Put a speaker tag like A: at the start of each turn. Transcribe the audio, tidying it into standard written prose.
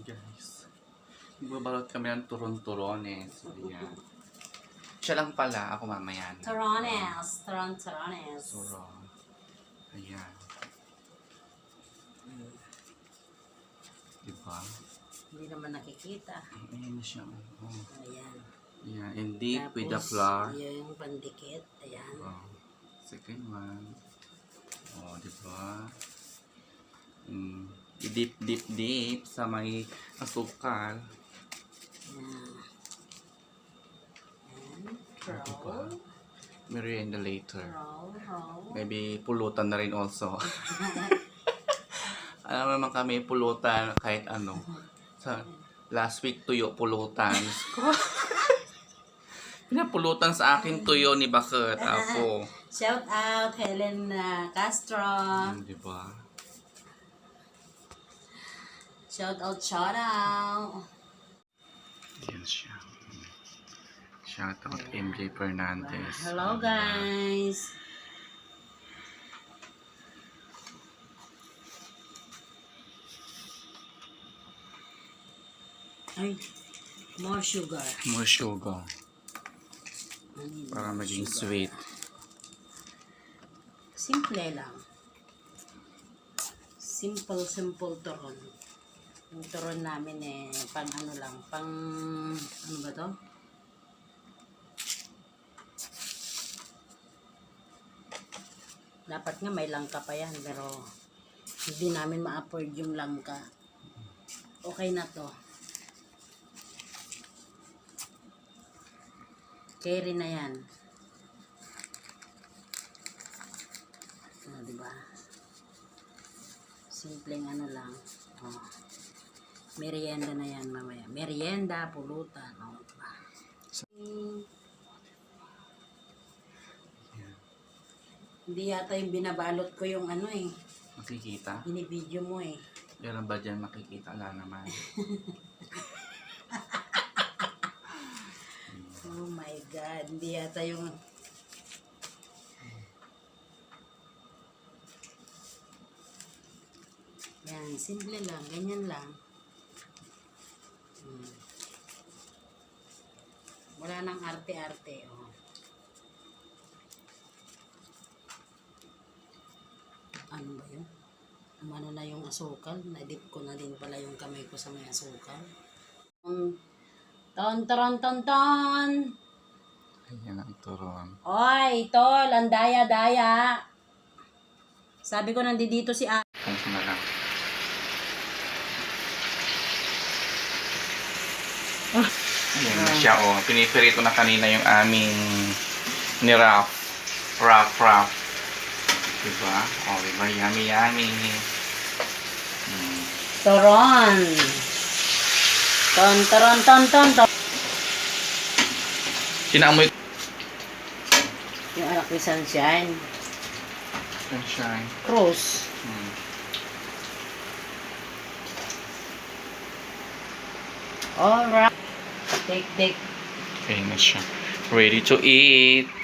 A: Guys, magbabalot kami ng turon-turones. So, ayan. Siya lang pala, ako mamaya na.
B: Turones. Turon-turones.
A: Turon. Ayan. Diba?
B: Hindi naman nakikita.
A: Ayan na siya. Oh.
B: Ayan.
A: Ayan. And deep
B: Tapos,
A: with the flour.
B: yung pandikit. Ayan.
A: Oh. Second one. Oh, diba? I-dip sa may asukal.
B: Ayan. And
A: Diba?
B: roll.
A: Merienda later.
B: Roll.
A: Maybe pulutan na rin also. Alam naman kami pulutan kahit ano. Sa last week tuyo pulutan. Pinapulutan sa akin tuyo ni Bakit ako.
B: Shout out Helen Castro.
A: Diba?
B: Shout out, shout out.
A: Yan siya. Shout out MJ Fernandez.
B: Hello guys. Ay, more sugar.
A: More sugar. Para maging sweet.
B: Simple lang. Simple turon. Yung turon namin pang ano lang, pang ano ba to? Dapat nga may langka pa yan, pero hindi namin ma-afford yung langka. Okay na to. Carry na yan. Oh, diba? Simpleng ano lang. Oh. Merienda na yan mamaya. Merienda, pulutan. Oh, diba? Hindi yata yung binabalot ko yung ano
A: Makikita?
B: binibidyo mo
A: Meron ba dyan makikita? Wala naman.
B: Oh my God. Hindi yata yung... Yan, simple lang. Ganyan lang. Wala nang arte-arte. Oh. Ano ba yun? Umano na yung asukal. Na-dip ko na din pala yung kamay ko sa may asukal. Ton.
A: Ayan ang turon.
B: Oy, tol, ang daya-daya. Sabi ko nandito si A.
A: Kung na lang. Ayan na siya, oh. Pinipirito na kanina yung aming ni Ralph. Ralph. Diba? Oh, diba? Yummy.
B: Toron. Ton.
A: Sinaamoy
B: Yung anak ni Sunshine.
A: sunshine.
B: Cruz. Alright. Take.
A: Okay na siya. Ready to eat.